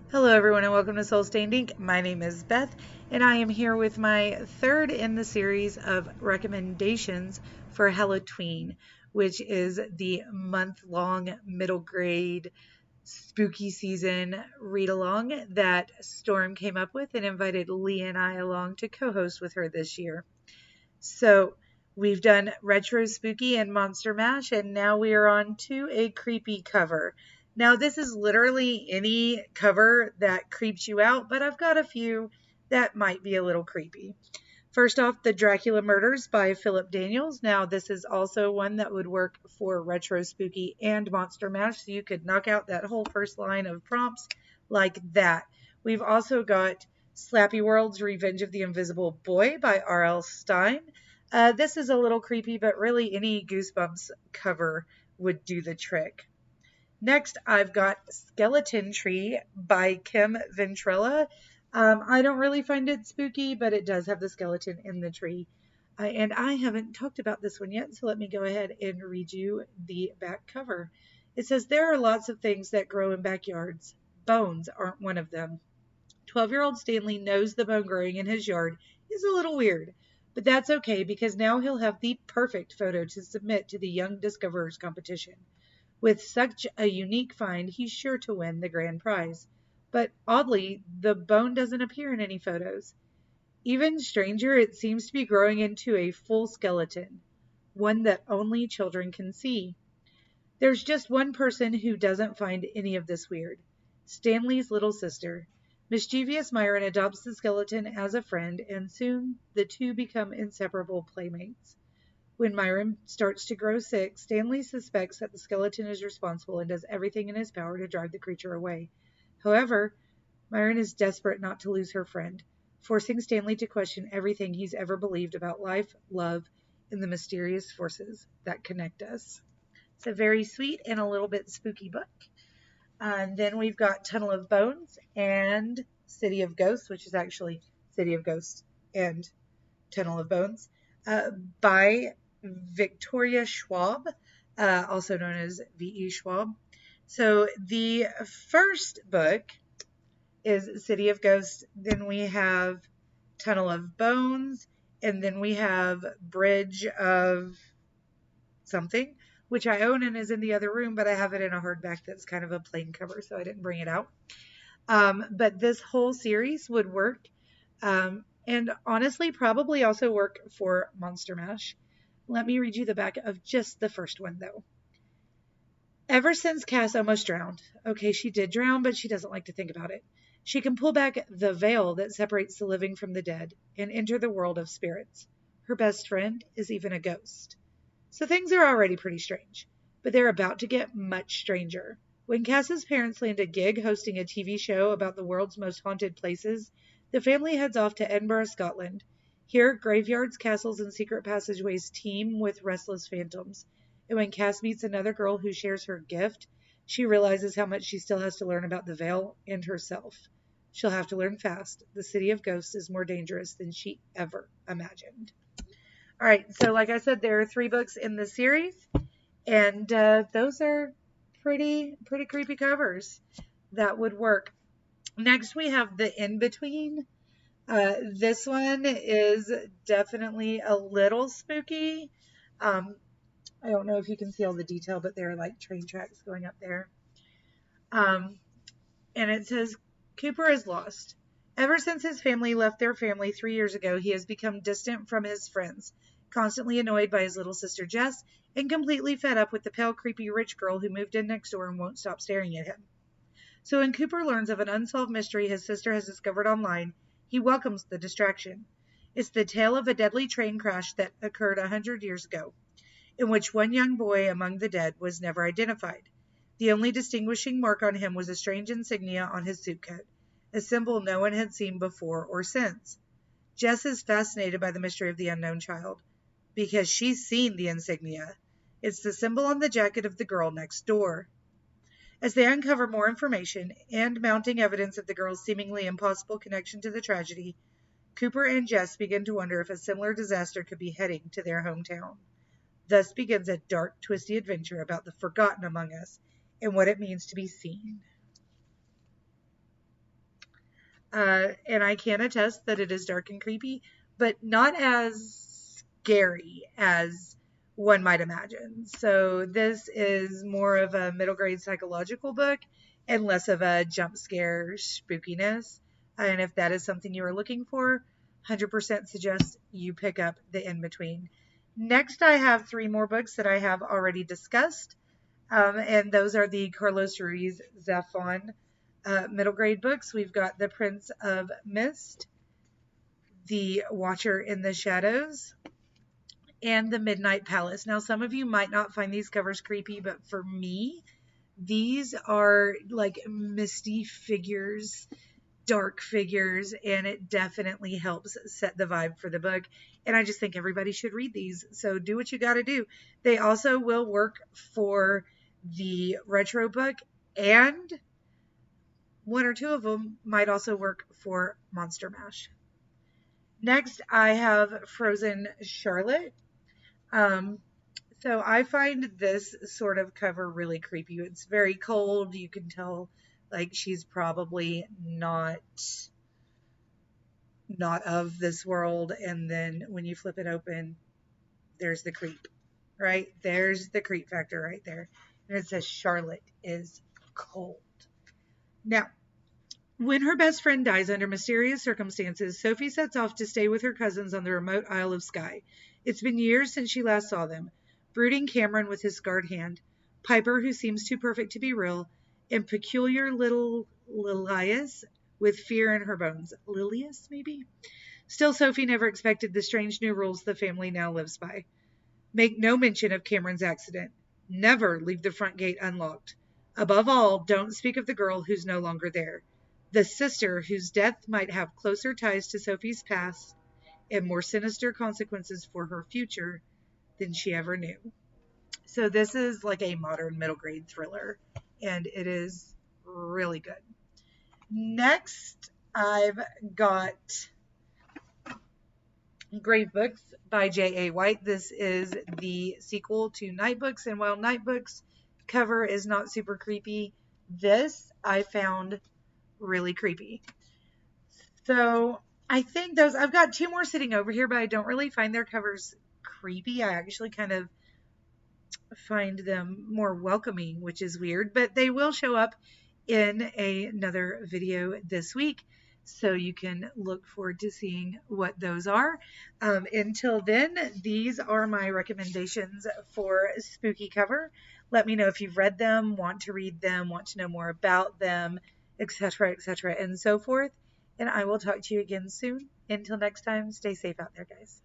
Hello, everyone, and welcome to Soul Stained Ink. My name is Beth, and I am here with my third in the series of recommendations for HallowTween, which is the month-long middle grade spooky season read along that Storm came up with and invited Lee and I along to co-host with her this year. So we've done retro spooky and monster mash, and now we are on to a creepy cover. Now, this is literally any cover that creeps you out, but I've got a few that might be a little creepy. First off, The Dracula Murders by Philip Daniels. Now, this is also one that would work for retro spooky and monster mash, so you could knock out that whole first line of prompts like that. We've also got Slappy World's Revenge of the Invisible Boy by R.L. Stine. This is a little creepy, but really any Goosebumps cover would do the trick. Next, I've got Skeleton Tree by Kim Ventrella. I don't really find it spooky, but it does have the skeleton in the tree. And I haven't talked about this one yet, so let me go ahead and read you the back cover. It says, "There are lots of things that grow in backyards. Bones aren't one of them. 12-year-old Stanley knows the bone growing in his yard is a little weird, but that's okay because now he'll have the perfect photo to submit to the Young Discoverers competition. With such a unique find, he's sure to win the grand prize. But oddly, the bone doesn't appear in any photos. Even stranger, it seems to be growing into a full skeleton, one that only children can see. There's just one person who doesn't find any of this weird. Stanley's little sister. Mischievous Myron adopts the skeleton as a friend, and soon the two become inseparable playmates. When Myron starts to grow sick, Stanley suspects that the skeleton is responsible and does everything in his power to drive the creature away. However, Myron is desperate not to lose her friend, forcing Stanley to question everything he's ever believed about life, love, and the mysterious forces that connect us. It's a very sweet and a little bit spooky book. And then we've got Tunnel of Bones and City of Ghosts, which is actually City of Ghosts and Tunnel of Bones, by Victoria Schwab, also known as V.E. Schwab. So the first book is City of Ghosts, then we have Tunnel of Bones, and then we have Bridge of something, which I own and is in the other room, but I have it in a hardback that's kind of a plain cover, so I didn't bring it out. But this whole series would work, and honestly, probably also work for Monster Mash. Let me read you the back of just the first one, though. Ever since Cass almost drowned, okay, she did drown, but she doesn't like to think about it. She can pull back the veil that separates the living from the dead and enter the world of spirits. Her best friend is even a ghost. So things are already pretty strange, but they're about to get much stranger. When Cass's parents land a gig hosting a TV show about the world's most haunted places, the family heads off to Edinburgh, Scotland. Here, graveyards, castles, and secret passageways teem with restless phantoms. And when Cass meets another girl who shares her gift, she realizes how much she still has to learn about the veil and herself. She'll have to learn fast. The City of Ghosts is more dangerous than she ever imagined. All right, so like I said, there are 3 books in the series, and those are pretty creepy covers that would work. Next, we have The In-Between. This one is definitely a little spooky. I don't know if you can see all the detail, but there are like train tracks going up there. And it says, Cooper is lost. Ever since his family left their family 3 years ago, he has become distant from his friends, constantly annoyed by his little sister Jess, and completely fed up with the pale, creepy rich girl who moved in next door and won't stop staring at him. So when Cooper learns of an unsolved mystery his sister has discovered online, he welcomes the distraction. It's the tale of a deadly train crash that occurred 100 years ago, in which one young boy among the dead was never identified. The only distinguishing mark on him was a strange insignia on his suit coat, a symbol no one had seen before or since. Jess is fascinated by the mystery of the unknown child, because she's seen the insignia. It's the symbol on the jacket of the girl next door. As they uncover more information and mounting evidence of the girl's seemingly impossible connection to the tragedy, Cooper and Jess begin to wonder if a similar disaster could be heading to their hometown. Thus begins a dark, twisty adventure about the forgotten among us and what it means to be seen. and I can attest that it is dark and creepy, but not as scary as one might imagine. So this is more of a middle grade psychological book and less of a jump scare spookiness. And if that is something you are looking for, 100% suggest you pick up the In Between. Next, I have three more books that I have already discussed, and those are the Carlos Ruiz Zafon middle grade books. We've got The Prince of Mist, The Watcher in the Shadows, and The Midnight Palace. Now, some of you might not find these covers creepy, but for me, these are like misty figures, dark figures, and it definitely helps set the vibe for the book. And I just think everybody should read these. So do what you got to do. They also will work for the retro book, and one or two of them might also work for Monster Mash. Next, I have Frozen Charlotte. So I find this sort of cover really creepy. It's very cold. You can tell like she's probably not of this world. And then when you flip it open, there's the creep, right? There's the creep factor right there. And it says Charlotte is cold. Now, when her best friend dies under mysterious circumstances, Sophie sets off to stay with her cousins on the remote Isle of Skye. It's been years since she last saw them. Brooding Cameron with his scarred hand, Piper, who seems too perfect to be real, and peculiar little Lilias with fear in her bones. Lilias, maybe? Still, Sophie never expected the strange new rules the family now lives by. Make no mention of Cameron's accident. Never leave the front gate unlocked. Above all, don't speak of the girl who's no longer there. The sister whose death might have closer ties to Sophie's past and more sinister consequences for her future than she ever knew. So this is like a modern middle grade thriller, and it is really good. Next, I've got Grave Books by J.A. White. This is the sequel to Night Books, and while Night Books cover is not super creepy, this I found really creepy. So I think those, I've got two more sitting over here, but I don't really find their covers creepy. I actually kind of find them more welcoming, which is weird, but they will show up in another video this week. So you can look forward to seeing what those are. Until then, these are my recommendations for spooky cover. Let me know if you've read them, want to read them, want to know more about them, etc., and so forth. And I will talk to you again soon. Until next time, stay safe out there, guys.